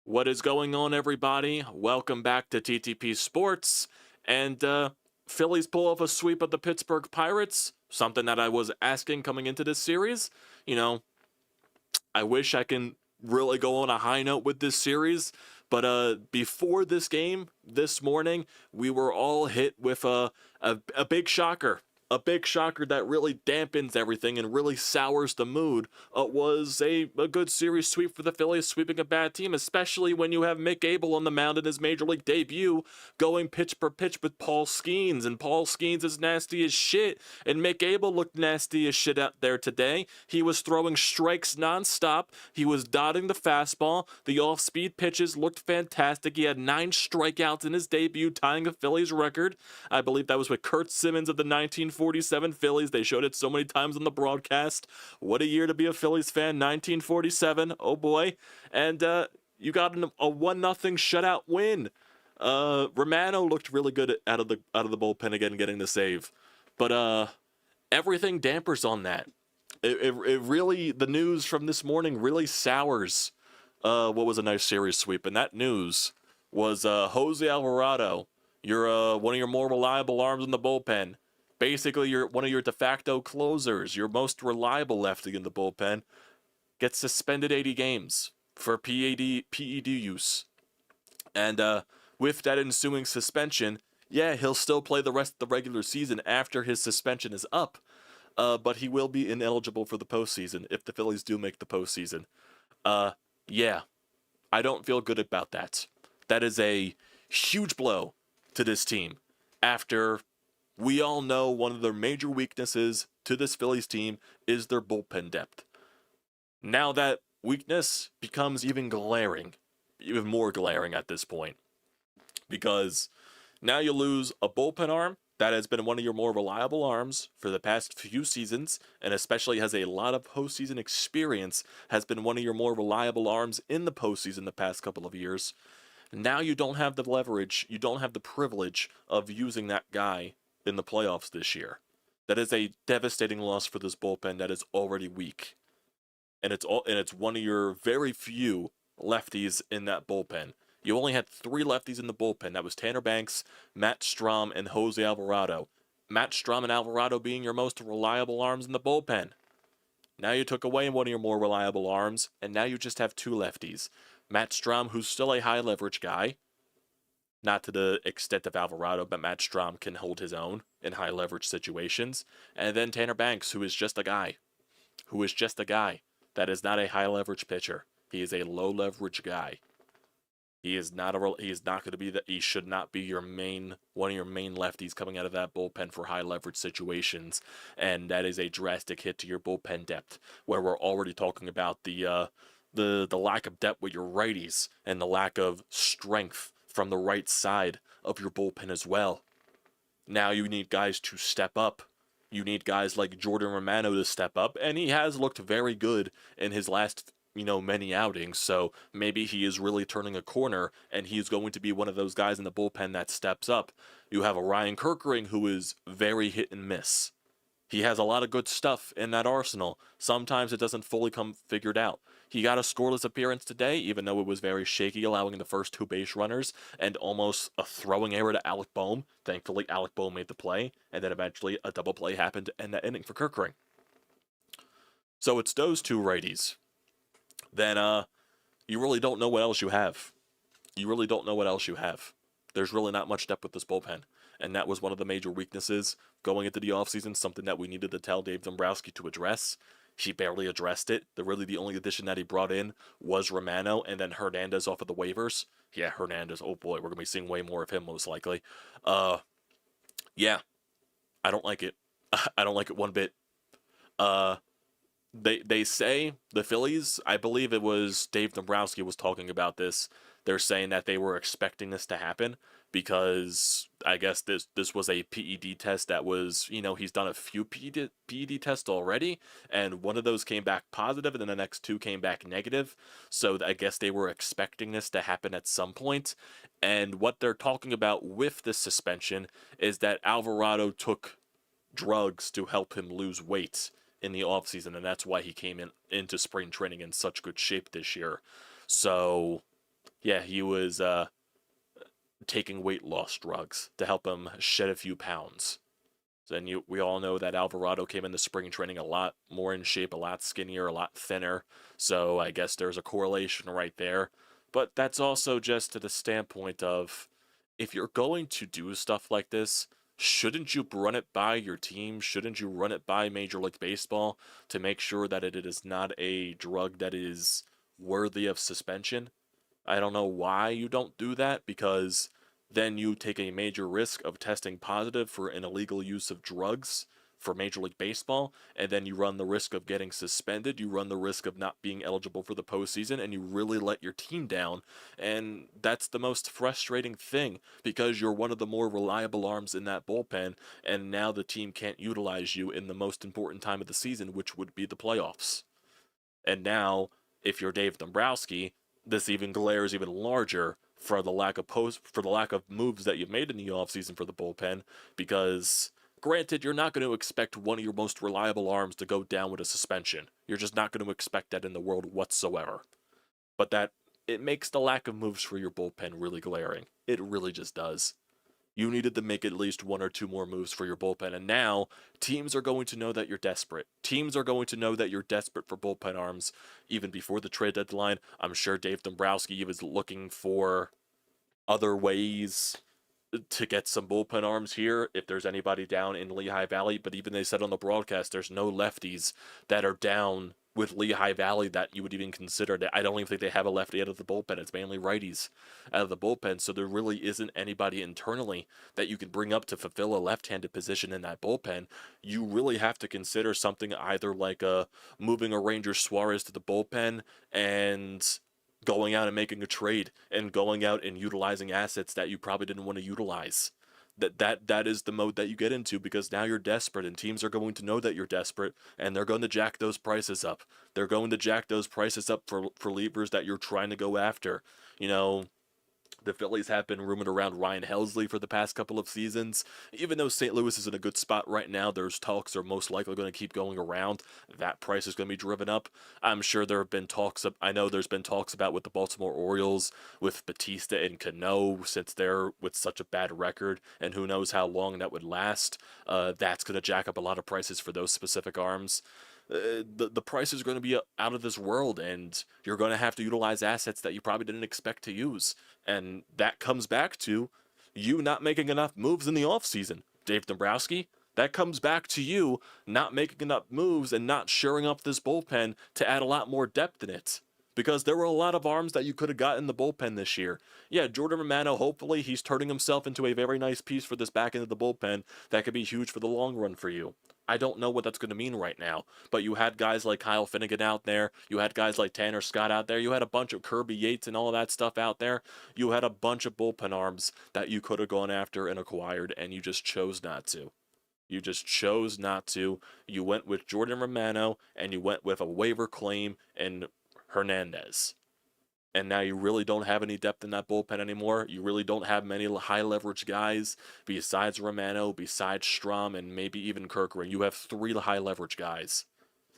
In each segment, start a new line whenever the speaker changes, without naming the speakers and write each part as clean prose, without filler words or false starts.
What is going on, everybody? Welcome back to TTP Sports. And Phillies pull off a sweep of the Pittsburgh Pirates, something that I was asking coming into this series. You know, I wish I can really go on a high note with this series, but before this game this morning, we were all hit with a big shocker. A big shocker that really dampens everything and really sours the mood. Was a good series sweep for the Phillies, sweeping a bad team, especially when you have Mick Abel on the mound in his major league debut, going pitch per pitch with Paul Skeens, and Paul Skeens is nasty as shit, and Mick Abel looked nasty as shit out there today. He was throwing strikes nonstop, he was dotting the fastball, the off-speed pitches looked fantastic, he had 9 strikeouts in his debut, tying a Phillies record. I believe that was with Kurt Simmons of the 1947 Phillies. They showed it so many times on the broadcast. What a year to be a Phillies fan, 1947. Oh boy. And you got a 1-0 shutout win. Romano looked really good out of the bullpen again, getting the save. But everything dampers on that. It really, the news from this morning really sours what was a nice series sweep. And that news was Jose Alvarado. You're one of your more reliable arms in the bullpen. Basically, you're one of your de facto closers, your most reliable lefty in the bullpen, gets suspended 80 games for PED use. And with that ensuing suspension, yeah, he'll still play the rest of the regular season after his suspension is up. But he will be ineligible for the postseason if the Phillies do make the postseason. Yeah, I don't feel good about that. That is a huge blow to this team after we all know one of their major weaknesses to this Phillies team is their bullpen depth. Now that weakness becomes even more glaring at this point, because now you lose a bullpen arm that has been one of your more reliable arms for the past few seasons, and especially has a lot of postseason experience, has been one of your more reliable arms in the postseason the past couple of years. Now you don't have the leverage, you don't have the privilege of using that guy in the playoffs this year. That is a devastating loss for this bullpen that is already weak. And it's one of your very few lefties in that bullpen. You only had 3 lefties in the bullpen. That was Tanner Banks, Matt Strahm, and Jose Alvarado. Matt Strahm and Alvarado being your most reliable arms in the bullpen. Now you took away one of your more reliable arms, and now you just have 2 lefties. Matt Strahm, who's still a high leverage guy, not to the extent of Alvarado, but Matt Strahm can hold his own in high leverage situations. And then Tanner Banks, who is just a guy. That is not a high leverage pitcher. He is a low leverage guy. He is not going to be that. He should not be one of your main lefties coming out of that bullpen for high leverage situations. And that is a drastic hit to your bullpen depth, where we're already talking about the lack of depth with your righties and the lack of strength from the right side of your bullpen as well. Now you need guys to step up. You need guys like Jordan Romano to step up, and he has looked very good in his last, many outings, so maybe he is really turning a corner, and he's going to be one of those guys in the bullpen that steps up. You have a Ryan Kerkering who is very hit and miss. He has a lot of good stuff in that arsenal. Sometimes it doesn't fully come figured out. He got a scoreless appearance today, even though it was very shaky, allowing the first 2 base runners and almost a throwing error to Alec Boehm. Thankfully, Alec Boehm made the play, and then eventually a double play happened to end that inning for Kerkering. So it's those 2 righties. Then you really don't know what else you have. There's really not much depth with this bullpen. And that was one of the major weaknesses going into the offseason, something that we needed to tell Dave Dombrowski to address. He barely addressed it. The only addition that he brought in was Romano and then Hernandez off of the waivers. Yeah, Hernandez, oh boy, we're going to be seeing way more of him most likely. Yeah, I don't like it. I don't like it one bit. They say, the Phillies, I believe it was Dave Dombrowski was talking about this, they're saying that they were expecting this to happen because I guess this was a PED test that was, he's done a few PED tests already, and one of those came back positive, and then the next 2 came back negative, so I guess they were expecting this to happen at some point, and what they're talking about with this suspension is that Alvarado took drugs to help him lose weight in the offseason, and that's why he came into spring training in such good shape this year. So Yeah, he was taking weight loss drugs to help him shed a few pounds. And we all know that Alvarado came into spring training a lot more in shape, a lot skinnier, a lot thinner. So I guess there's a correlation right there. But that's also just to the standpoint of, if you're going to do stuff like this, shouldn't you run it by your team? Shouldn't you run it by Major League Baseball to make sure that it is not a drug that is worthy of suspension? I don't know why you don't do that, because then you take a major risk of testing positive for an illegal use of drugs for Major League Baseball, and then you run the risk of getting suspended, you run the risk of not being eligible for the postseason, and you really let your team down. And that's the most frustrating thing, because you're one of the more reliable arms in that bullpen, and now the team can't utilize you in the most important time of the season, which would be the playoffs. And now, if you're Dave Dombrowski, this even glares even larger for the lack of moves that you've made in the offseason for the bullpen, because granted, you're not going to expect one of your most reliable arms to go down with a suspension. You're just not going to expect that in the world whatsoever. But that it makes the lack of moves for your bullpen really glaring. It really just does. You needed to make at least one or two more moves for your bullpen, and now teams are going to know that you're desperate. Teams are going to know that you're desperate for bullpen arms even before the trade deadline. I'm sure Dave Dombrowski was looking for other ways to get some bullpen arms here if there's anybody down in Lehigh Valley, but even they said on the broadcast there's no lefties that are down with Lehigh Valley that you would even consider. I don't even think they have a lefty out of the bullpen. It's mainly righties out of the bullpen, so there really isn't anybody internally that you can bring up to fulfill a left-handed position in that bullpen. You really have to consider something either like moving a Ranger Suarez to the bullpen and going out and making a trade and going out and utilizing assets that you probably didn't want to utilize. That is the mode that you get into, because now you're desperate and teams are going to know that you're desperate, and they're going to jack those prices up. They're going to jack those prices up for relievers that you're trying to go after. You know, the Phillies have been rumored around Ryan Helsley for the past couple of seasons. Even though St. Louis is in a good spot right now, there's talks are most likely going to keep going around. That price is going to be driven up. I'm sure there have been talks. I know there's been talks about with the Baltimore Orioles, with Batista and Cano, since they're with such a bad record, and who knows how long that would last. That's going to jack up a lot of prices for those specific arms. The price is going to be out of this world, and you're going to have to utilize assets that you probably didn't expect to use. And that comes back to you not making enough moves in the offseason. Dave Dombrowski, that comes back to you not making enough moves and not shoring up this bullpen to add a lot more depth in it. Because there were a lot of arms that you could have got in the bullpen this year. Yeah, Jordan Romano, hopefully he's turning himself into a very nice piece for this back end of the bullpen that could be huge for the long run for you. I don't know what that's going to mean right now, but you had guys like Kyle Finnegan out there. You had guys like Tanner Scott out there. You had a bunch of Kirby Yates and all of that stuff out there. You had a bunch of bullpen arms that you could have gone after and acquired, and you just chose not to. You just chose not to. You went with Jordan Romano, and you went with a waiver claim and Hernandez. And now you really don't have any depth in that bullpen anymore. You really don't have many high leverage guys besides Romano, besides Strom, and maybe even Kirkland. You have three high leverage guys.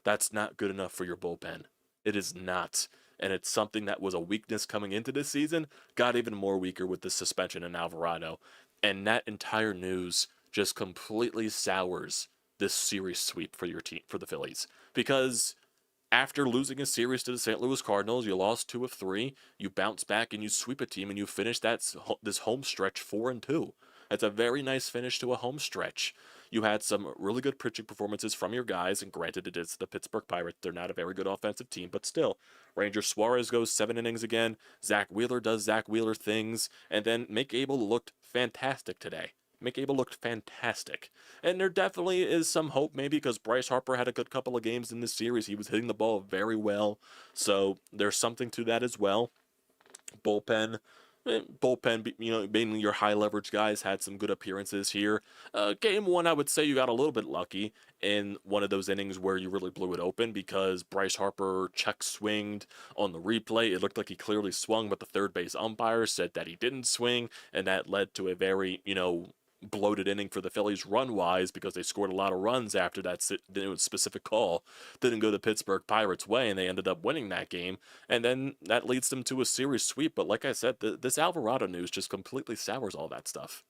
That's not good enough for your bullpen. It is not. And it's something that was a weakness coming into this season, got even more weaker with the suspension in Alvarado. And that entire news just completely sours this series sweep for your team, for the Phillies. Because after losing a series to the St. Louis Cardinals, you lost 2 of 3. You bounce back and you sweep a team, and you finish this home stretch 4-2. That's a very nice finish to a home stretch. You had some really good pitching performances from your guys, and granted, it is the Pittsburgh Pirates. They're not a very good offensive team, but still. Ranger Suarez goes 7 innings again. Zach Wheeler does Zach Wheeler things, and then Mick Abel looked fantastic today. Mick Abel looked fantastic. And there definitely is some hope, maybe, because Bryce Harper had a good couple of games in this series. He was hitting the ball very well. So there's something to that as well. Bullpen, mainly your high leverage guys had some good appearances here. Game 1, I would say you got a little bit lucky in one of those innings where you really blew it open, because Bryce Harper check swinged on the replay. It looked like he clearly swung, but the third base umpire said that he didn't swing, and that led to a very, bloated inning for the Phillies run-wise because they scored a lot of runs after that specific call didn't go the Pittsburgh Pirates' way, and they ended up winning that game, and then that leads them to a series sweep. But like I said, this Alvarado news just completely sours all that stuff.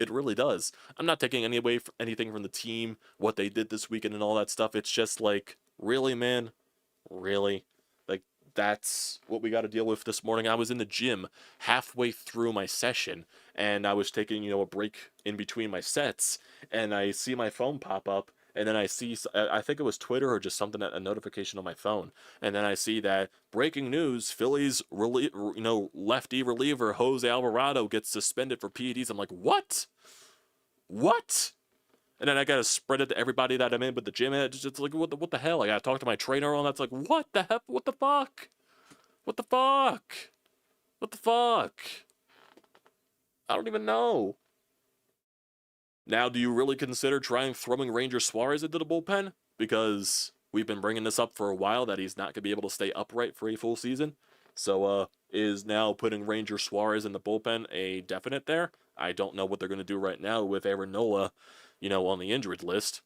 It really does. I'm not taking anything from the team, what they did this weekend and all that stuff. It's just like, really, man? Really? Like, that's what we got to deal with this morning. I was in the gym halfway through my session, and I was taking, a break in between my sets, and I see my phone pop up, and then I see, I think it was Twitter or just something, a notification on my phone, and then I see that breaking news: Phillies, lefty reliever Jose Alvarado gets suspended for PEDs. I'm like, what? What? And then I gotta spread it to everybody that I'm in with the gym. It's like, what the hell? I gotta talk to my trainer on that's like, what the heck? What the fuck? What the fuck? What the fuck? I don't even know. Now, do you really consider trying throwing Ranger Suarez into the bullpen? Because we've been bringing this up for a while that he's not going to be able to stay upright for a full season. So, is now putting Ranger Suarez in the bullpen a definite there? I don't know what they're going to do right now with Aaron Nola, on the injured list,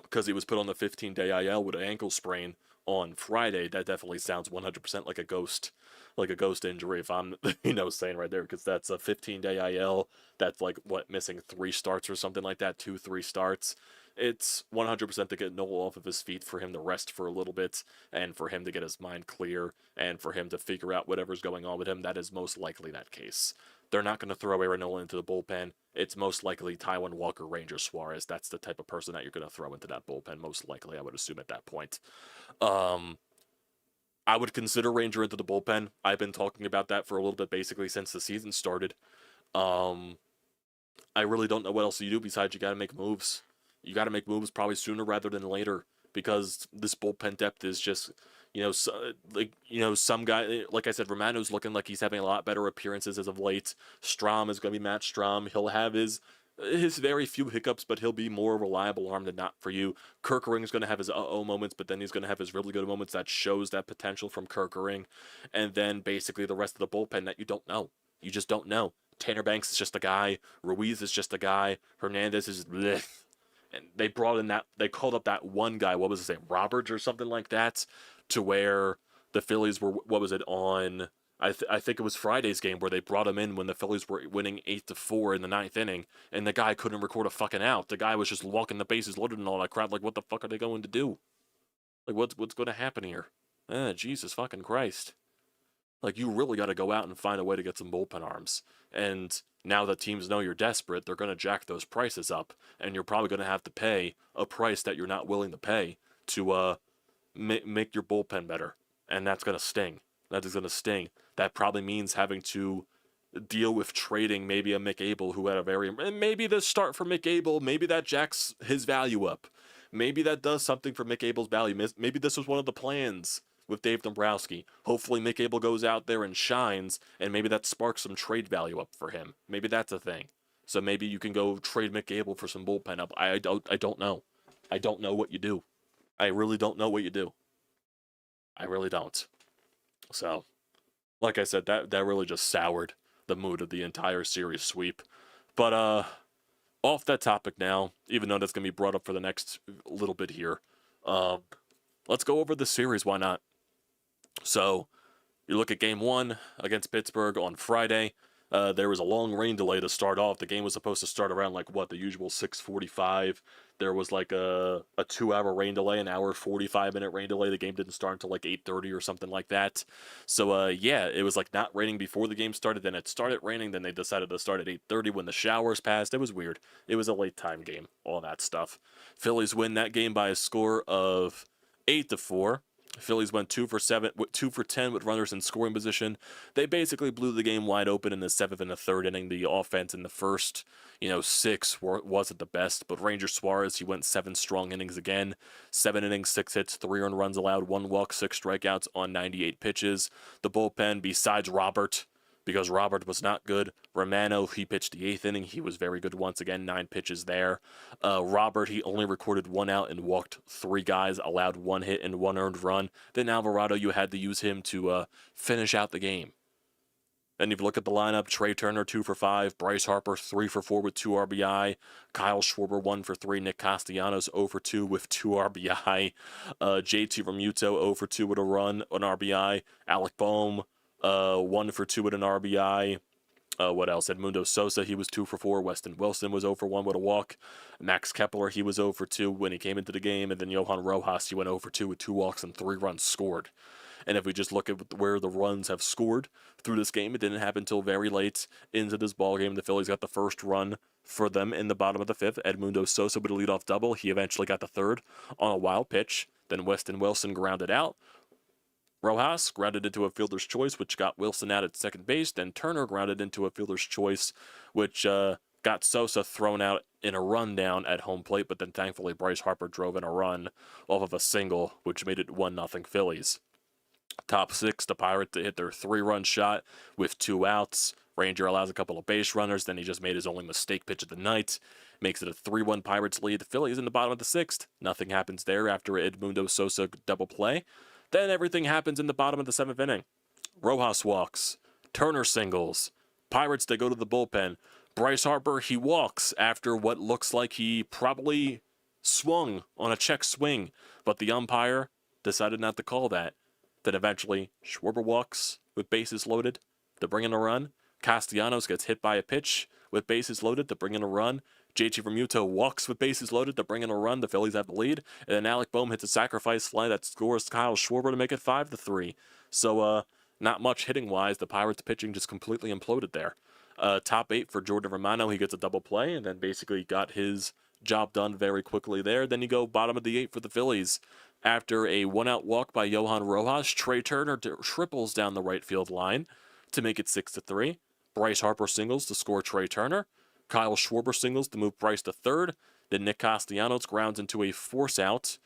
because he was put on the 15-day IL with an ankle sprain on Friday. That definitely sounds 100% like a ghost injury, if I'm, saying right there, because that's a 15-day IL. That's like, missing 3 starts or something like that, 2-3 starts. It's 100% to get Nola off of his feet, for him to rest for a little bit, and for him to get his mind clear, and for him to figure out whatever's going on with him. That is most likely that case. They're not going to throw Aaron Nola into the bullpen. It's most likely Taijuan Walker, Ranger Suarez. That's the type of person that you're going to throw into that bullpen, most likely, I would assume, at that point. I would consider Ranger into the bullpen. I've been talking about that for a little bit, basically, since the season started. I really don't know what else you do besides you got to make moves. You got to make moves probably sooner rather than later, because this bullpen depth is just, some guy, like I said, Romano's looking like he's having a lot better appearances as of late. Strahm is going to be Matt Strahm. He'll have his very few hiccups, but he'll be more reliable arm than not for you. Kerkering's going to have his moments, but then he's going to have his really good moments that shows that potential from Kerkering. And then basically the rest of the bullpen that you don't know. You just don't know. Tanner Banks is just a guy. Ruiz is just a guy. Hernandez is bleh. And they called up that one guy, what was his name, Roberts or something like that, to where the Phillies were, on, I think it was Friday's game, where they brought him in when the Phillies were winning 8-4 in the 9th inning, and the guy couldn't record a fucking out. The guy was just walking the bases loaded and all that crap. Like, what the fuck are they going to do? Like, what's going to happen here? Jesus fucking Christ. Like, you really got to go out and find a way to get some bullpen arms. And now that teams know you're desperate, they're going to jack those prices up, and you're probably going to have to pay a price that you're not willing to pay to make your bullpen better. And that's going to sting. That is going to sting. That probably means having to deal with trading maybe a Mick Abel, who had a very... And maybe the start for Mick Abel, maybe that jacks his value up. Maybe that does something for Mick Abel's value. Maybe this was one of the plans with Dave Dombrowski. Hopefully Mick Abel goes out there and shines, and maybe that sparks some trade value up for him. Maybe that's a thing. So maybe you can go trade Mick Abel for some bullpen up. I don't know. I don't know what you do. I really don't know what you do. I really don't. So, like I said, that really just soured the mood of the entire series sweep. But off that topic now, even though that's going to be brought up for the next little bit here, let's go over the series. Why not? So, you look at Game 1 against Pittsburgh on Friday. There was a long rain delay to start off. The game was supposed to start around, the usual 6:45. There was, a 2-hour rain delay, an hour 45-minute rain delay. The game didn't start until, 8:30 or something like that. So, yeah, it was, not raining before the game started. Then it started raining. Then they decided to start at 8:30 when the showers passed. It was weird. It was a late-time game, all that stuff. Phillies win that game by a score of 8-4. Phillies went 2 for 10 with runners in scoring position. They basically blew the game wide open in the 7th and the 3rd inning. The offense in the first, 6 wasn't the best, but Ranger Suarez, he went 7 strong innings again. 7 innings, 6 hits, 3 earned runs allowed, 1 walk, 6 strikeouts on 98 pitches. The bullpen, besides Robert, because Robert was not good. Romano, he pitched the 8th inning. He was very good once again, 9 pitches there. Robert, he only recorded 1 out and walked 3 guys, allowed 1 hit and 1 earned run. Then Alvarado, you had to use him to finish out the game. Then if you look at the lineup, Trey Turner 2 for 5, Bryce Harper 3 for 4 with 2 RBI, Kyle Schwarber 1 for 3, Nick Castellanos 0 for 2 with 2 RBI, JT Realmuto 0 for 2 with a run, an RBI, Alec Boehm 1 for 2 with an RBI. What else? Edmundo Sosa, he was 2 for 4. Weston Wilson was 0 for 1 with a walk. Max Kepler, he was 0 for 2 when he came into the game. And then Johan Rojas, he went 0 for 2 with 2 walks and 3 runs scored. And if we just look at where the runs have scored through this game, it didn't happen until very late into this ball game. The Phillies got the first run for them in the bottom of the 5th. Edmundo Sosa with a leadoff double. He eventually got the third on a wild pitch. Then Weston Wilson grounded out. Rojas grounded into a fielder's choice, which got Wilson out at second base. Then Turner grounded into a fielder's choice, which got Sosa thrown out in a rundown at home plate. But then thankfully Bryce Harper drove in a run off of a single, which made it 1-0 Phillies. Top 6, the Pirates hit their 3-run shot with 2 outs. Ranger allows a couple of base runners. Then he just made his only mistake pitch of the night. Makes it a 3-1 Pirates lead. The Phillies in the bottom of the 6th. Nothing happens there after Edmundo Sosa double play. Then everything happens in the bottom of the 7th inning. Rojas walks. Turner singles. Pirates, they go to the bullpen. Bryce Harper, he walks after what looks like he probably swung on a check swing, but the umpire decided not to call that. Then eventually, Schwarber walks with bases loaded to bring in a run. Castellanos gets hit by a pitch with bases loaded to bring in a run. JT Realmuto walks with bases loaded to bring in a run. The Phillies have the lead. And then Alec Boehm hits a sacrifice fly that scores Kyle Schwarber to make it 5-3. So, not much hitting-wise. The Pirates pitching just completely imploded there. Top 8 for Jordan Romano. He gets a double play and then basically got his job done very quickly there. Then you go bottom of the 8 for the Phillies. After a 1-out walk by Johan Rojas, Trey Turner triples down the right field line to make it 6-3. Bryce Harper singles to score Trey Turner. Kyle Schwarber singles to move Bryce to third. Then Nick Castellanos grounds into a force out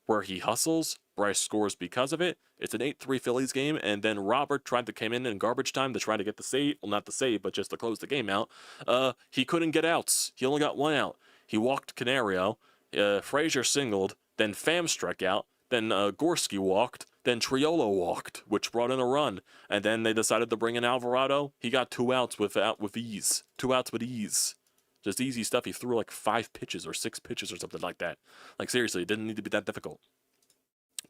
where he hustles. Bryce scores because of it. It's an 8-3 Phillies game, and then Robert tried to come in garbage time to try to get the save. Well, not the save, but just to close the game out. He couldn't get outs. He only got 1 out. He walked Canario. Frazier singled. Then Pham struck out. Then Gorski walked. Then Triolo walked, which brought in a run. And then they decided to bring in Alvarado. He got 2 outs with ease. 2 outs with ease. Just easy stuff. He threw like 5 pitches or 6 pitches or something like that. Like, seriously, it didn't need to be that difficult.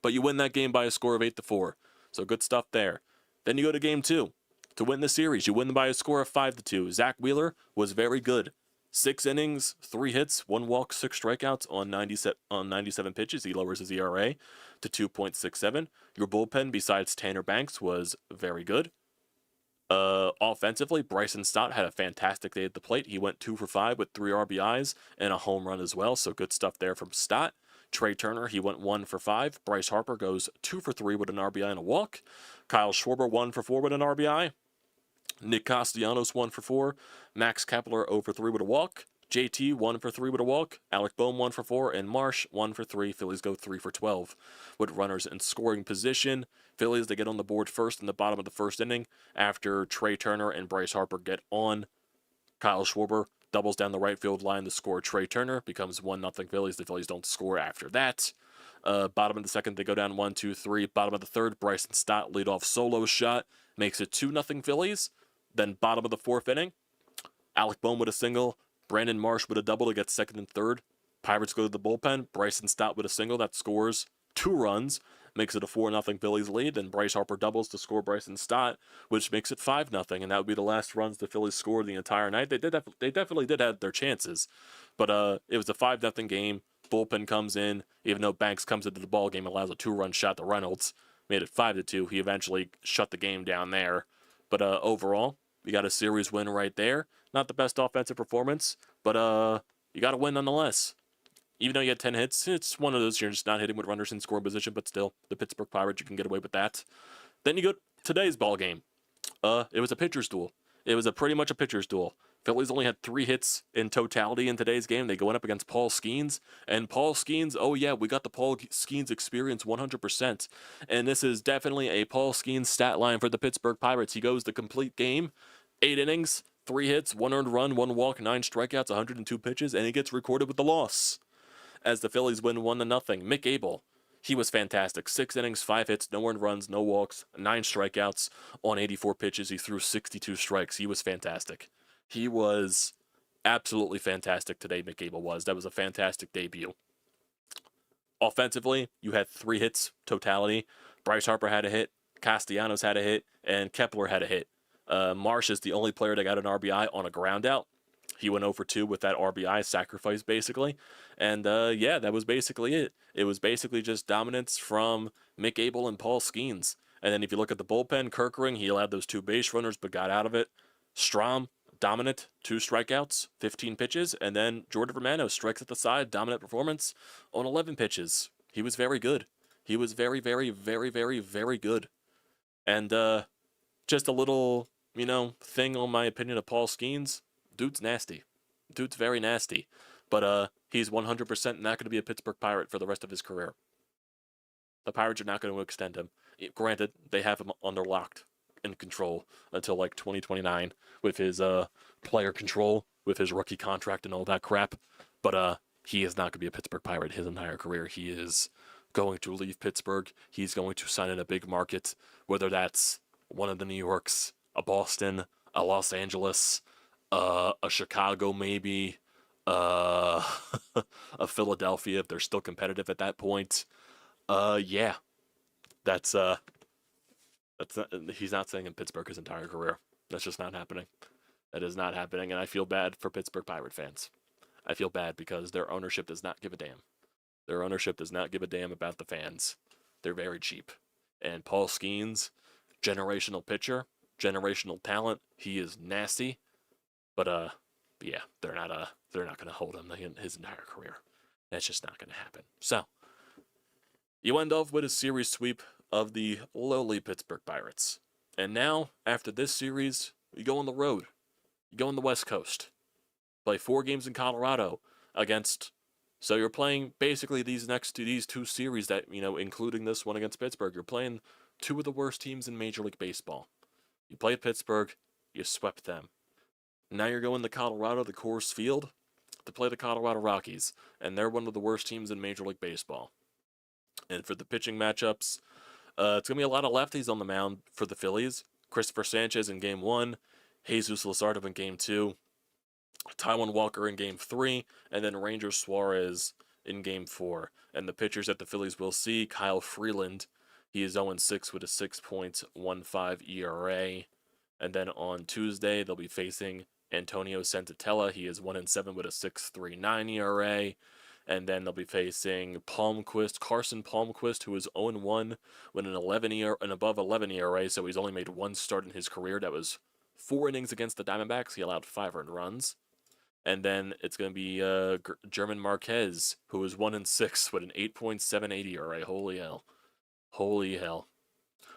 But you win that game by a score of 8-4. So good stuff there. Then you go to game 2. To win the series, you win by a score of 5-2. Zach Wheeler was very good. 6 innings, 3 hits, 1 walk, 6 strikeouts on 97 pitches. He lowers his ERA to 2.67. Your bullpen, besides Tanner Banks, was very good. Offensively, Bryson Stott had a fantastic day at the plate. He went 2 for 5 with 3 RBIs and a home run as well. So good stuff there from Stott. Trey Turner, he went 1 for 5. Bryce Harper goes 2 for 3 with an RBI and a walk. Kyle Schwarber 1 for 4 with an RBI. Nick Castellanos 1 for 4. Max Kepler 0 for 3 with a walk. JT 1 for 3 with a walk. Alec Boehm 1 for 4. And Marsh 1 for 3. Phillies go 3 for 12 with runners in scoring position. Phillies, they get on the board first in the bottom of the 1st inning after Trey Turner and Bryce Harper get on. Kyle Schwarber doubles down the right field line to score Trey Turner. Becomes 1-0 Phillies. The Phillies don't score after that. Bottom of the 2nd, they go down 1-2-3. Bottom of the 3rd, Bryson Stott leadoff solo shot. Makes it 2-0 Phillies. Then bottom of the 4th inning, Alec Boehm with a single, Brandon Marsh with a double to get 2nd and 3rd. Pirates go to the bullpen. Bryson Stott with a single that scores 2 runs, makes it a 4-0 Phillies lead. Then Bryce Harper doubles to score Bryson Stott, which makes it 5-0, and that would be the last runs the Phillies scored the entire night. They definitely did have their chances, but it was a 5-0 game. Bullpen comes in, even though Banks comes into the ball game, allows a 2-run shot to Reynolds, made it 5-2. He eventually shut the game down there, but overall, we got a series win right there. Not the best offensive performance, but you got to win nonetheless. Even though you had 10 hits, it's one of those you're just not hitting with runners in scoring position, but still, the Pittsburgh Pirates, you can get away with that. Then you go to today's ball game. It was a pitcher's duel. It was pretty much a pitcher's duel. Phillies only had 3 hits in totality in today's game. They go up against Paul Skeens. And Paul Skeens, oh yeah, we got the Paul Skeens experience 100%. And this is definitely a Paul Skeens stat line for the Pittsburgh Pirates. He goes the complete game, 8 innings, 3 hits, 1 earned run, 1 walk, 9 strikeouts, 102 pitches, and he gets recorded with the loss as the Phillies win 1-0. Mick Abel, He was fantastic. 6 innings, 5 hits, no earned runs, no walks, 9 strikeouts on 84 pitches. He threw 62 strikes. He was fantastic. He was absolutely fantastic today, Mick Abel was. That was a fantastic debut. Offensively, you had 3 hits totality. Bryce Harper had a hit, Castellanos had a hit, and Kepler had a hit. Marsh is the only player that got an RBI on a ground out. He went 0 for 2 with that RBI sacrifice, basically. And yeah, that was basically it. It was basically just dominance from Mick Abel and Paul Skeens. And then if you look at the bullpen, Kerkering, he allowed those 2 base runners but got out of it. Strom, dominant, 2 strikeouts, 15 pitches. And then Jordan Romano strikes at the side, dominant performance on 11 pitches. He was very good. He was very, very, very, very, very good. And just a little, thing on my opinion of Paul Skeens. Dude's nasty. Dude's very nasty. But he's 100% not going to be a Pittsburgh Pirate for the rest of his career. The Pirates are not going to extend him. Granted, they have him under locked and control until like 2029 with his player control, with his rookie contract and all that crap. But he is not going to be a Pittsburgh Pirate his entire career. He is going to leave Pittsburgh. He's going to sign in a big market, whether that's one of the New Yorks, a Boston, a Los Angeles, a Chicago maybe, a Philadelphia if they're still competitive at that point. Yeah, that's not, he's not staying in Pittsburgh his entire career. That's just not happening. That is not happening, and I feel bad for Pittsburgh Pirate fans. I feel bad because their ownership does not give a damn. Their ownership does not give a damn about the fans. They're very cheap. And Paul Skeens, generational pitcher, generational talent. He is nasty. But yeah, they're not going to hold him his entire career. That's just not going to happen. So, you end off with a series sweep of the lowly Pittsburgh Pirates. And now, after this series, you go on the road. You go on the West Coast. Play 4 games in Colorado against. So you're playing basically these 2 series that, including this one against Pittsburgh. You're playing 2 of the worst teams in Major League Baseball. You played Pittsburgh, you swept them. Now you're going to Colorado, the Coors Field, to play the Colorado Rockies, and they're one of the worst teams in Major League Baseball. And for the pitching matchups, it's going to be a lot of lefties on the mound for the Phillies. Christopher Sanchez in Game 1, Jesus Luzardo in Game 2, Taijuan Walker in Game 3, and then Ranger Suarez in Game 4. And the pitchers that the Phillies will see, Kyle Freeland, he is 0-6 with a 6.15 ERA. And then on Tuesday, they'll be facing Antonio Senzatella. He is 1-7 with a 6.39 ERA. And then they'll be facing Carson Palmquist, who is 0-1 with an above 11 ERA. So he's only made 1 start in his career. That was 4 innings against the Diamondbacks. He allowed 5 earned runs. And then it's going to be German Marquez, who is 1-6 with an 8.78 ERA. Holy hell. Holy hell.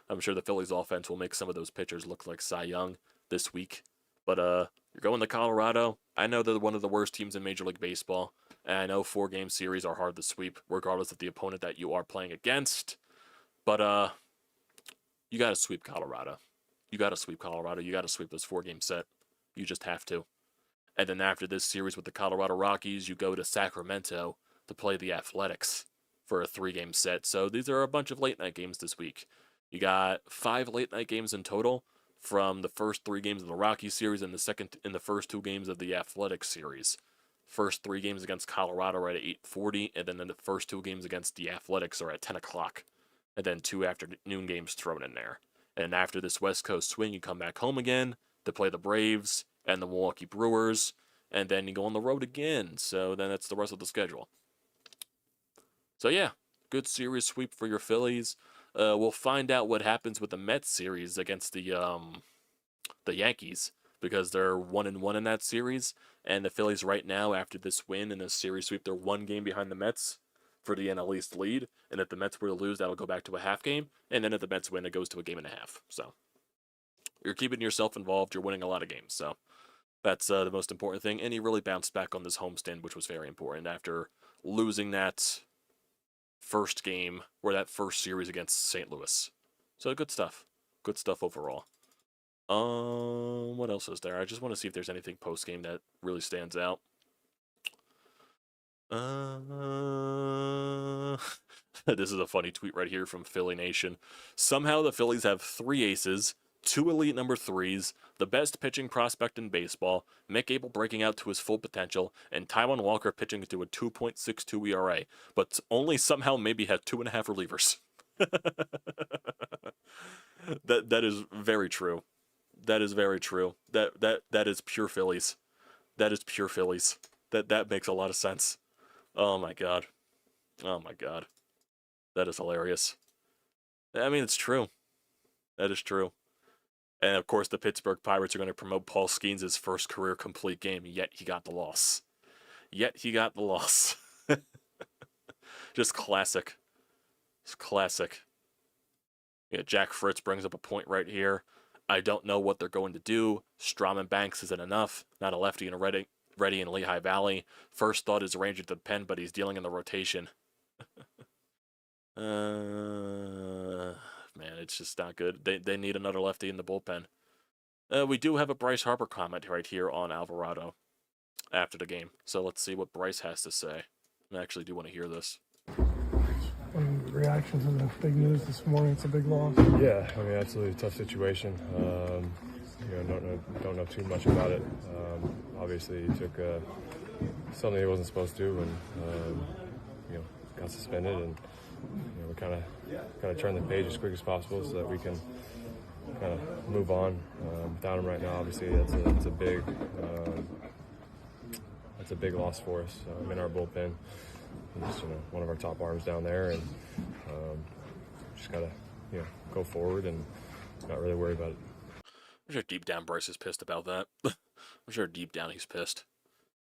I'm sure the Phillies offense will make some of those pitchers look like Cy Young this week. But you're going to Colorado. I know they're one of the worst teams in Major League Baseball. And I know 4-game series are hard to sweep, regardless of the opponent that you are playing against. But you got to sweep Colorado. You got to sweep Colorado. You got to sweep this 4-game set. You just have to. And then after this series with the Colorado Rockies, you go to Sacramento to play the Athletics for a 3-game set. So these are a bunch of late-night games this week. You got 5 late-night games in total from the first 3 games of the Rockies series and the first 2 games of the Athletics series. First 3 games against Colorado are at 8:40, and then the first 2 games against the Athletics are at 10 o'clock. And then 2 afternoon games thrown in there. And after this West Coast swing, you come back home again to play the Braves and the Milwaukee Brewers, and then you go on the road again. So then that's the rest of the schedule. So yeah, good series sweep for your Phillies. We'll find out what happens with the Mets series against the Yankees, because they're 1-1 in that series, and the Phillies right now, after this win and this series sweep, they're 1 game behind the Mets for the NL East lead, and if the Mets were to lose, that'll go back to a half game, and then if the Mets win, it goes to a 1.5 games. So you're keeping yourself involved, you're winning a lot of games, so that's the most important thing, and he really bounced back on this homestand, which was very important after losing that first game, or that first series against St. Louis. So good stuff. Good stuff overall. What else is there? I just want to see if there's anything post-game that really stands out. This is a funny tweet right here from Philly Nation. Somehow the Phillies have 3 aces, 2 elite number 3s, the best pitching prospect in baseball, Mick Abel breaking out to his full potential, and Taijuan Walker pitching to a 2.62 ERA, but only somehow maybe had 2.5 relievers. That is very true. That is very true. That is pure Phillies. That is pure Phillies. That makes a lot of sense. Oh my god. Oh my god. That is hilarious. I mean, it's true. That is true. And of course, the Pittsburgh Pirates are going to promote Paul Skeens' first career complete game, yet he got the loss. Yet he got the loss. Just classic. It's classic. Yeah, Jack Fritz brings up a point right here. I don't know what they're going to do. Strawman Banks isn't enough. Not a lefty in Ready in Lehigh Valley. First thought is Ranger to the pen, but he's dealing in the rotation. Man, it's just not good. They need another lefty in the bullpen. We do have a Bryce Harper comment right here on Alvarado after the game. So let's see what Bryce has to say. I actually do want to hear this.
Reactions on the big news this morning. It's a big loss.
Yeah, I mean, absolutely tough situation. Don't know too much about it. Obviously, he took something he wasn't supposed to, and got suspended. And we kind of turn the page as quick as possible so that we can kind of move on. Without him right now, obviously, that's a big loss for us. In our bullpen, he's one of our top arms down there, and just gotta go forward and not really worry about it.
I'm sure deep down Bryce is pissed about that. I'm sure deep down he's pissed.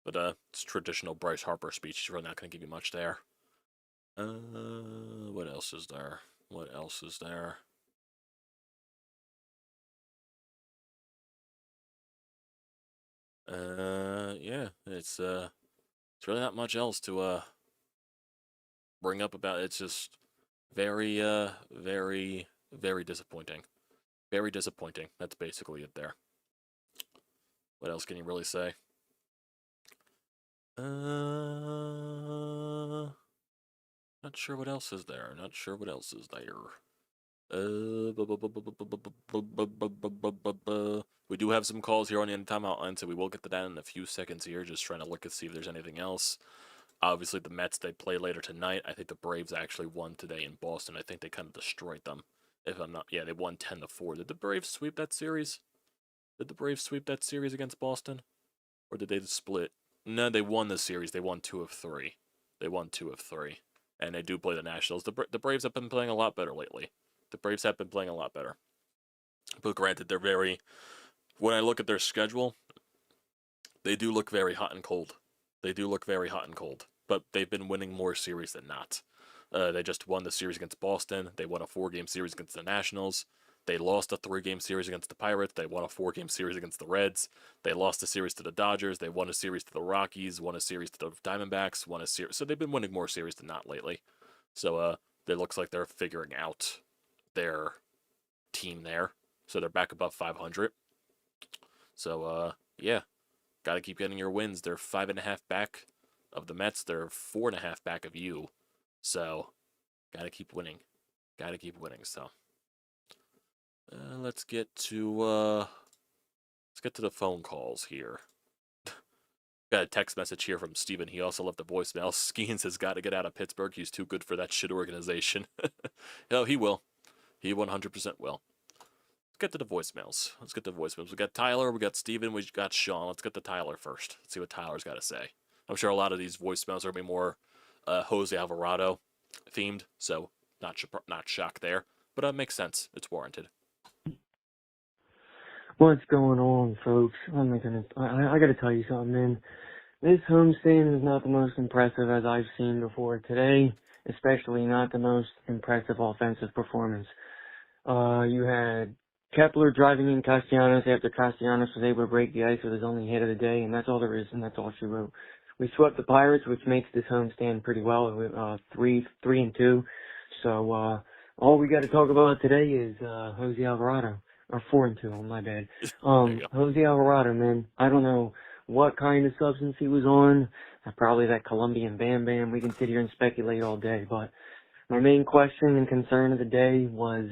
But it's traditional Bryce Harper speech. He's really not going to give you much there. What else is there? What else is there? Yeah, it's really not much else to bring up about it. It's just very, very disappointing. Very disappointing. That's basically it there. What else can you really say? Not sure what else is there. Not sure what else is there. We do have some calls here on the end timeout line, so we will get to that in a few seconds here. Just trying to look and see if there's anything else. Obviously, the Mets, they play later tonight. I think the Braves actually won today in Boston. I think they kind of destroyed them. If I'm not, yeah, they won 10-4. Did the Braves sweep that series? Did the Braves sweep that series against Boston? Or did they split? No, they won the series. They won 2 of 3. They won 2 of 3. And they do play the Nationals. The Braves have been playing a lot better lately. The Braves have been playing a lot better. But granted, they're very... When I look at their schedule, they do look very hot and cold. They do look very hot and cold. But they've been winning more series than not. They just won the series against Boston. They won a 4-game series against the Nationals. They lost a 3-game series against the Pirates. They won a 4-game series against the Reds. They lost a series to the Dodgers. They won a series to the Rockies. Won a series to the Diamondbacks. Won a series. So they've been winning more series than not lately. So it looks like they're figuring out their team there. So they're back above 500. So yeah, got to keep getting your wins. They're 5.5 back of the Mets. They're 4.5 back of you. So got to keep winning. Got to keep winning. So. Let's get to the phone calls here. Got a text message here from Steven. He also left a voicemail. Skeens has got to get out of Pittsburgh. He's too good for that shit organization. No, he will. He 100% will. Let's get to the voicemails. We got Tyler, we got Steven, we got Sean. Let's get to Tyler first. Let's see what Tyler's got to say. I'm sure a lot of these voicemails are going to be more Jose Alvarado themed, so not shocked there. But it makes sense. It's warranted.
What's going on, folks? I gotta tell you something, man. This homestand is not the most impressive as I've seen before today, especially not the most impressive offensive performance. You had Kepler driving in Castellanos after Castellanos was able to break the ice with his only hit of the day, and that's all there is, and that's all she wrote. We swept the Pirates, which makes this homestand pretty well, 3-2. So, all we got to talk about today is Jose Alvarado. Or 4-2, oh my bad. Jose Alvarado, man, I don't know what kind of substance he was on. Probably that Colombian Bam Bam. We can sit here and speculate all day, but my main question and concern of the day was,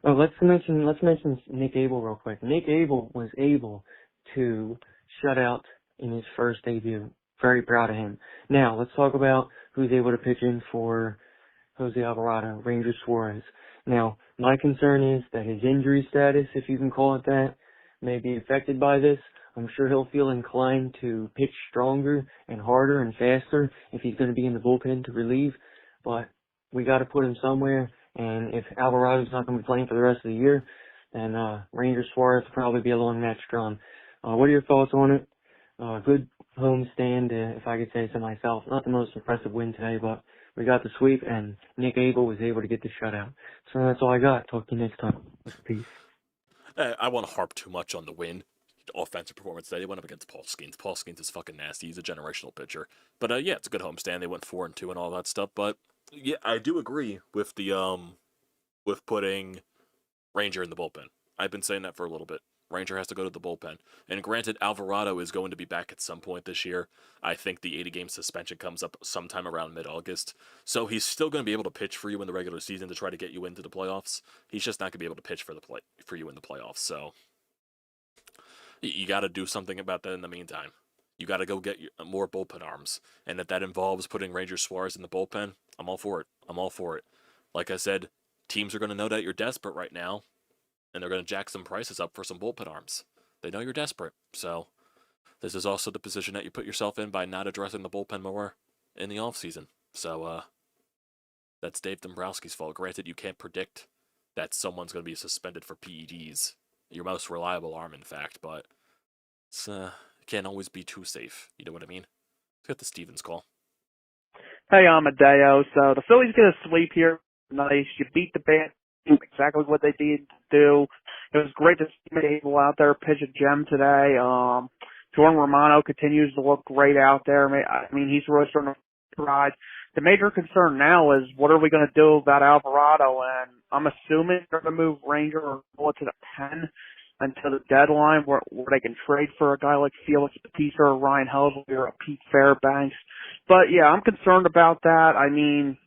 let's mention Nick Abel real quick. Nick Abel was able to shut out in his first debut. Very proud of him. Now, let's talk about who's able to pitch in for Jose Alvarado, Ranger Suarez. Now, my concern is that his injury status, if you can call it that, may be affected by this. I'm sure he'll feel inclined to pitch stronger and harder and faster if he's going to be in the bullpen to relieve, but we got to put him somewhere, and if Alvarado's not going to be playing for the rest of the year, then Ranger Suarez will probably be a long match drawn. What are your thoughts on it? Good homestand, if I could say so myself. Not the most impressive win today, but we got the sweep, and Nick Abel was able to get the shutout. So that's all I got. Talk to you next time. Peace.
I won't harp too much on the win. The offensive performance today. They went up against Paul Skeens. Paul Skeens is fucking nasty. He's a generational pitcher. But yeah, it's a good homestand. They went 4-2 and all that stuff. But yeah, I do agree with the with putting Ranger in the bullpen. I've been saying that for a little bit. Ranger has to go to the bullpen. And granted, Alvarado is going to be back at some point this year. I think the 80-game suspension comes up sometime around mid-August. So he's still going to be able to pitch for you in the regular season to try to get you into the playoffs. He's just not going to be able to pitch for you in the playoffs. So you got to do something about that in the meantime. You got to go get more bullpen arms. And if that involves putting Ranger Suarez in the bullpen, I'm all for it. I'm all for it. Like I said, teams are going to know that you're desperate right now. And they're going to jack some prices up for some bullpen arms. They know you're desperate. So this is also the position that you put yourself in by not addressing the bullpen more in the offseason. So that's Dave Dombrowski's fault. Granted, you can't predict that someone's going to be suspended for PEDs. Your most reliable arm, in fact. But it's can't always be too safe. You know what I mean? Let's get the Stevens call.
Hey, Amadeo. So the Phillies get a sweep here. Nice. You beat the band. Exactly what they needed to do. It was great to see Mick out there pitch a gem today. Jordan Romano continues to look great out there. I mean, he's really starting to ride. The major concern now is what are we going to do about Alvarado? And I'm assuming they're going to move Ranger or go to the pen until the deadline where they can trade for a guy like Felix Bautista or Ryan Helsley or a Pete Fairbanks. But, yeah, I'm concerned about that. I mean,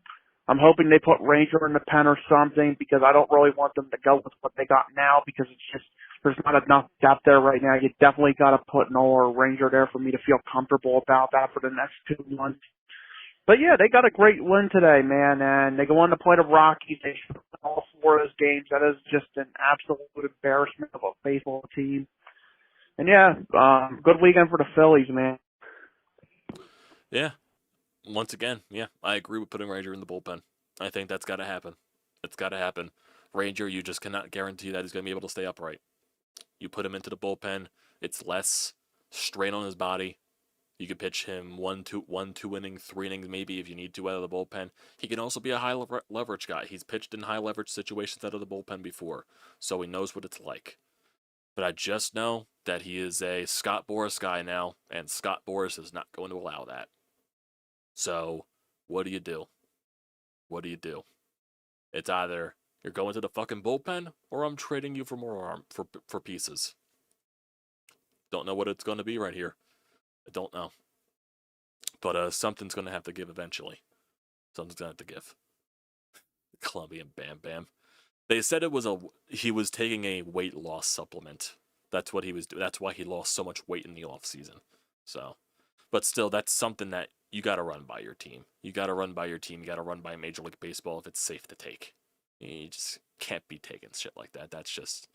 I'm hoping they put Ranger in the pen or something because I don't really want them to go with what they got now because it's just there's not enough depth there right now. You definitely got to put Noah or Ranger there for me to feel comfortable about that for the next 2 months. But, yeah, they got a great win today, man, and they go on to play the Rockies. They should win all 4 of those games. That is just an absolute embarrassment of a baseball team. And, yeah, good weekend for the Phillies, man.
Yeah. Once again, yeah, I agree with putting Ranger in the bullpen. I think that's got to happen. It's got to happen. Ranger, you just cannot guarantee that he's going to be able to stay upright. You put him into the bullpen, it's less strain on his body. You could pitch him 2 innings, 3 innings maybe if you need to out of the bullpen. He can also be a high leverage guy. He's pitched in high leverage situations out of the bullpen before, so he knows what it's like. But I just know that he is a Scott Boras guy now, and Scott Boras is not going to allow that. So, what do you do? What do you do? It's either you're going to the fucking bullpen, or I'm trading you for more arm for pieces. Don't know what it's going to be right here. I don't know. But something's going to have to give eventually. Something's going to have to give. Colombian Bam Bam. They said he was taking a weight loss supplement. That's what he was doing. That's why he lost so much weight in the off season. So, but still, that's something that you got to run by your team. You got to run by your team. You got to run by Major League Baseball if it's safe to take. You just can't be taking shit like that. That's just,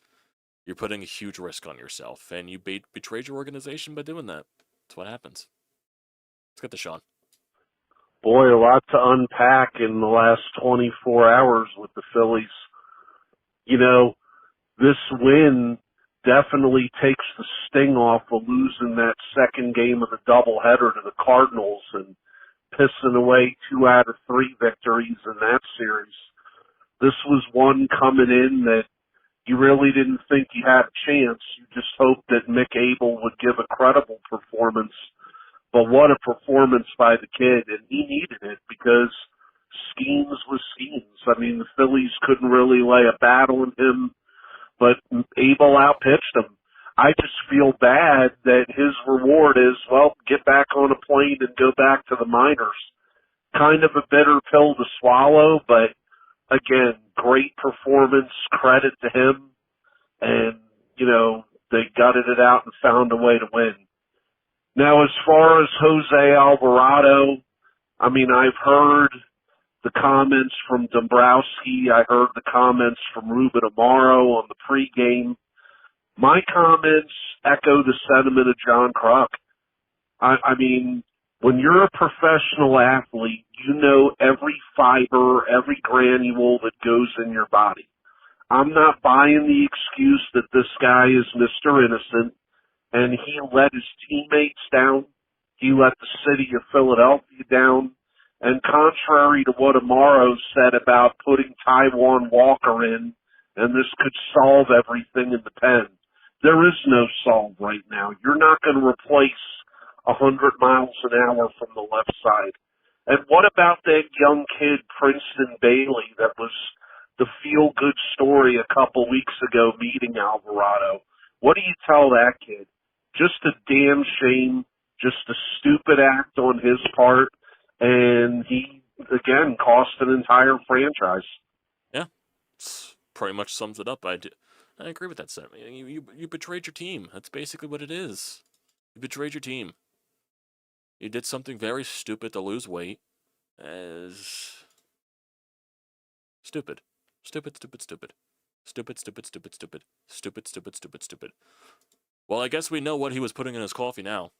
you're putting a huge risk on yourself, and you betrayed your organization by doing that. That's what happens. Let's get to Sean.
Boy, a lot to unpack in the last 24 hours with the Phillies. You know, this win definitely takes the sting off of losing that second game of the doubleheader to the Cardinals and pissing away 2 out of 3 victories in that series. This was one coming in that you really didn't think you had a chance. You just hoped that Mick Abel would give a credible performance. But what a performance by the kid, and he needed it because Skeens was Skeens. I mean, the Phillies couldn't really lay a bat on him, but Abel outpitched him. I just feel bad that his reward is, well, get back on a plane and go back to the minors. kind of a bitter pill to swallow, but again, great performance, credit to him, and, you know, they gutted it out and found a way to win. Now, as far as Jose Alvarado, I mean, I've heard the comments from Dombrowski. I heard the comments from Ruben Amaro on the pregame. My comments echo the sentiment of John Kruk. I mean, when you're a professional athlete, you know every fiber, every granule that goes in your body. I'm not buying the excuse that this guy is Mr. Innocent and he let his teammates down. He let the city of Philadelphia down. And contrary to what Amaro said about putting Taijuan Walker in, and this could solve everything in the pen, there is no solve right now. You're not going to replace 100 miles an hour from the left side. And what about that young kid, Princeton Bailey, that was the feel-good story a couple weeks ago meeting Alvarado? What do you tell that kid? Just a damn shame, just a stupid act on his part, and he, again, cost an entire franchise.
Yeah, pretty much sums it up. I agree with that sentiment. You betrayed your team. That's basically what it is. You betrayed your team. You did something very stupid to lose weight. Stupid. Stupid, stupid, stupid. Stupid, stupid, stupid, stupid. Stupid, stupid, stupid, stupid. Well, I guess we know what he was putting in his coffee now.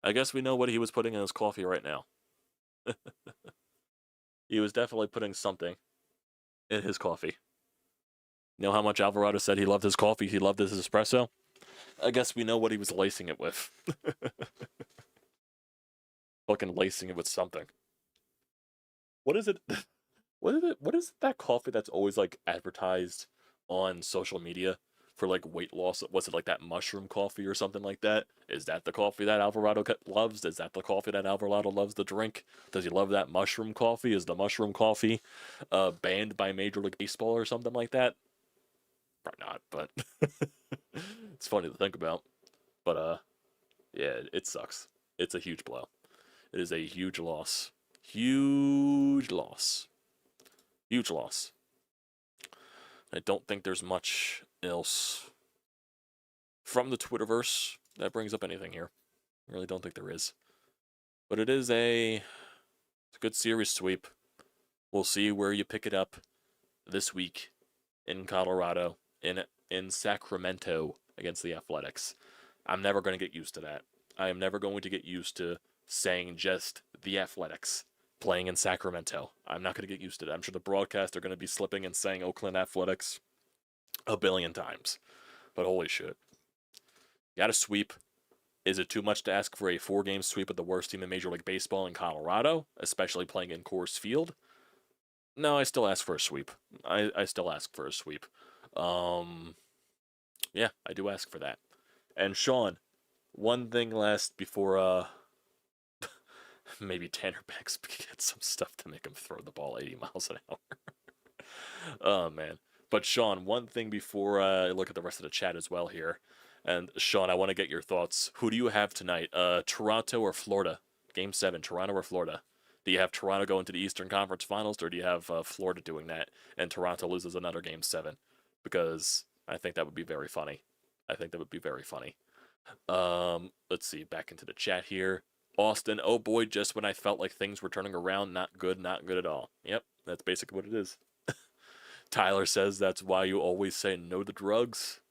I guess we know what he was putting in his coffee right now. He was definitely putting something in his coffee. You know how much Alvarado said he loved his coffee, he loved his espresso? I guess we know what he was lacing it with. Fucking lacing it with something. What is it? What is it? What is that coffee that's always like advertised on social media for like weight loss? Was it like that mushroom coffee or something like that? Is that the coffee that Alvarado loves? Is that the coffee that Alvarado loves to drink? Does he love that mushroom coffee? Is the mushroom coffee banned by Major League Baseball or something like that? Probably not, but it's funny to think about. But yeah, it sucks. It's a huge blow. It is a huge loss. Huge loss. Huge loss. I don't think there's much else from the Twitterverse that brings up anything here. I really don't think there is. But it is a good series sweep. We'll see where you pick it up this week in Colorado, in Sacramento against the Athletics. I'm never going to get used to that. I am never going to get used to saying just the Athletics playing in Sacramento. I'm not going to get used to that. I'm sure the broadcast are going to be slipping and saying Oakland Athletics a billion times. But holy shit. Got a sweep. Is it too much to ask for a 4-game sweep of the worst team in Major League Baseball in Colorado, especially playing in Coors Field? No, I still ask for a sweep. I still ask for a sweep. Yeah, I do ask for that. And Sean, one thing last before maybe Tanner Banks gets some stuff to make him throw the ball 80 miles an hour. Oh, man. But Sean, one thing before I look at the rest of the chat as well here. And Sean, I want to get your thoughts. Who do you have tonight? Toronto or Florida? Game 7, Toronto or Florida? Do you have Toronto going to the Eastern Conference Finals, or do you have Florida doing that and Toronto loses another Game 7? Because I think that would be very funny. I think that would be very funny. Let's see, back into the chat here. Austin, oh boy, just when I felt like things were turning around, not good at all. Yep, that's basically what it is. Tyler says that's why you always say no to drugs.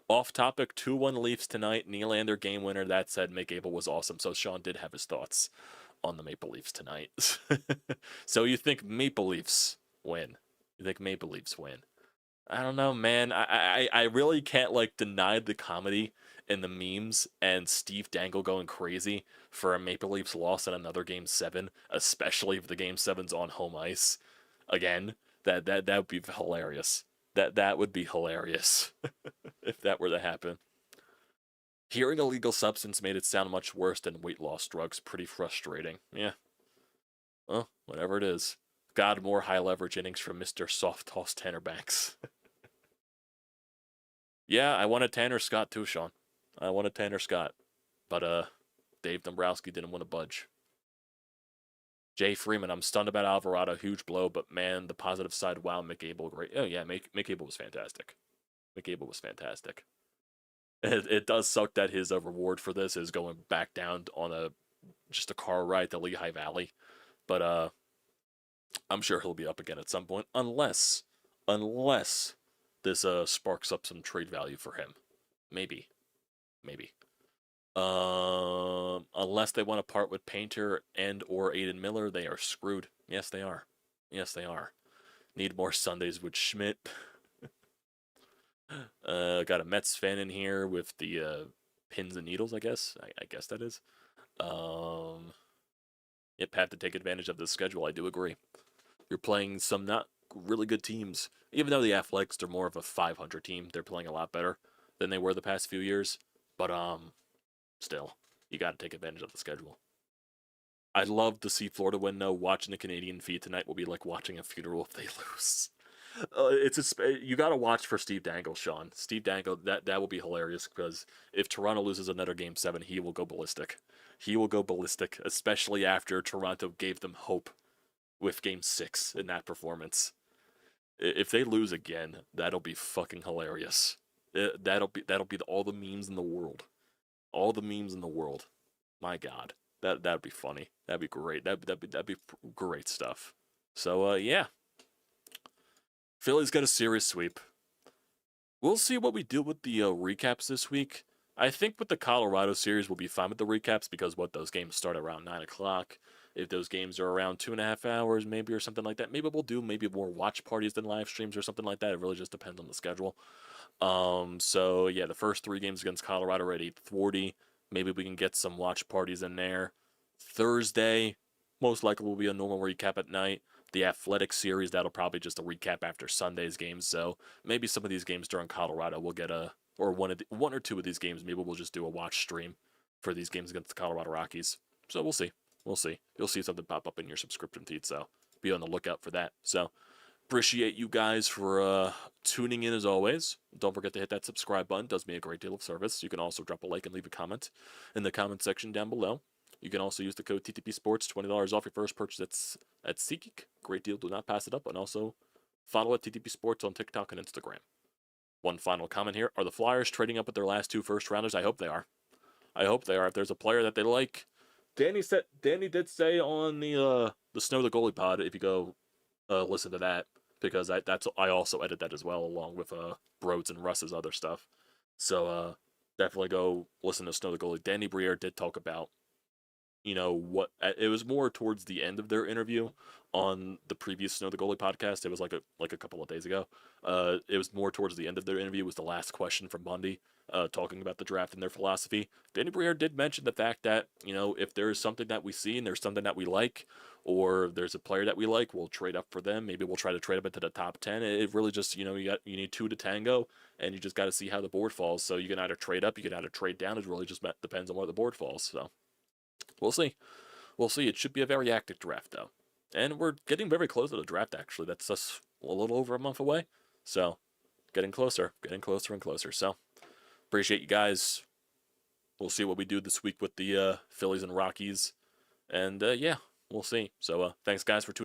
Off topic, 2-1 Leafs tonight. Nylander game winner. That said, Mick Abel was awesome. So Sean did have his thoughts on the Maple Leafs tonight. So you think Maple Leafs win? You think Maple Leafs win? I don't know, man. I really can't like deny the comedy and the memes and Steve Dangle going crazy for a Maple Leafs loss in another Game 7, especially if the Game 7's on home ice. Again, that would be hilarious. That would be hilarious if that were to happen. Hearing illegal substance made it sound much worse than weight loss drugs. Pretty frustrating. Yeah. Well, whatever it is. God, more high leverage innings from Mr. Soft Toss Tanner Banks. Yeah, I wanted Tanner Scott too, Sean. I wanted Tanner Scott. But Dave Dombrowski didn't want to budge. Jay Freeman, I'm stunned about Alvarado, huge blow, but man, the positive side, wow, Mick Abel, great. Oh yeah, Mick Abel was fantastic. Mick Abel was fantastic. It does suck that his reward for this is going back down on just a car ride to Lehigh Valley, but I'm sure he'll be up again at some point, unless this sparks up some trade value for him. Maybe. Unless they want to part with Painter and or Aiden Miller, they are screwed. Yes, they are. Need more Sundays with Schmidt. Got a Mets fan in here with the pins and needles, I guess. I guess that is. Yep, have to take advantage of the schedule. I do agree. You're playing some not really good teams. Even though the Athletics are more of a 500 team, they're playing a lot better than they were the past few years. But still, you got to take advantage of the schedule. I'd love to see Florida win, though. Watching the Canadian feed tonight will be like watching a funeral if they lose. You got to watch for Steve Dangle, Sean. Steve Dangle, that will be hilarious because if Toronto loses another Game 7, he will go ballistic. He will go ballistic, especially after Toronto gave them hope with Game 6 in that performance. If they lose again, that'll be fucking hilarious. That'll be all the memes in the world. All the memes in the world. My God, that'd be funny. That'd be great. That'd be great stuff. So yeah, Phillies got a series sweep. We'll see what we do with the recaps this week. I think with the Colorado series, we'll be fine with the recaps because those games start around 9 o'clock. If those games are around 2.5 hours, maybe, or something like that, maybe we'll do more watch parties than live streams or something like that. It really just depends on the schedule. So yeah, the first 3 games against Colorado are at 8:40. Maybe we can get some watch parties in there. Thursday, most likely will be a normal recap at night. The Athletic series, that'll probably just a recap after Sunday's games. So maybe some of these games during Colorado we'll get or one or two of these games, maybe we'll just do a watch stream for these games against the Colorado Rockies. So we'll see. You'll see something pop up in your subscription feed, so be on the lookout for that. So appreciate you guys for tuning in as always. Don't forget to hit that subscribe button. It does me a great deal of service. You can also drop a like and leave a comment in the comment section down below. You can also use the code TTPSPORTS, $20 off your first purchase at SeatGeek. Great deal. Do not pass it up. And also follow at TTPSports on TikTok and Instagram. One final comment here. Are the Flyers trading up with their last 2 first-rounders? I hope they are. If there's a player that they like. Danny did say on the Snow the Goalie pod, if you go listen to that, because I also edit that as well, along with Brodes and Russ's other stuff. So definitely go listen to Snow the Goalie. Danny Briere did talk about, what it was more towards the end of their interview on the previous Snow the Goalie podcast. It was like a couple of days ago. It was more towards the end of their interview. It was the last question from Bundy, talking about the draft and their philosophy. Danny Briere did mention the fact that, if there's something that we see and there's something that we like, or there's a player that we like, we'll trade up for them. Maybe we'll try to trade up into the top 10. It really just, you need 2 to tango, and you just got to see how the board falls. So you can either trade up, you can either trade down. It really just depends on where the board falls. So we'll see. It should be a very active draft, though. And we're getting very close to the draft, actually. That's just a little over a month away. So getting closer and closer. So appreciate you guys. We'll see what we do this week with the Phillies and Rockies. And yeah, we'll see. So thanks, guys, for tuning in.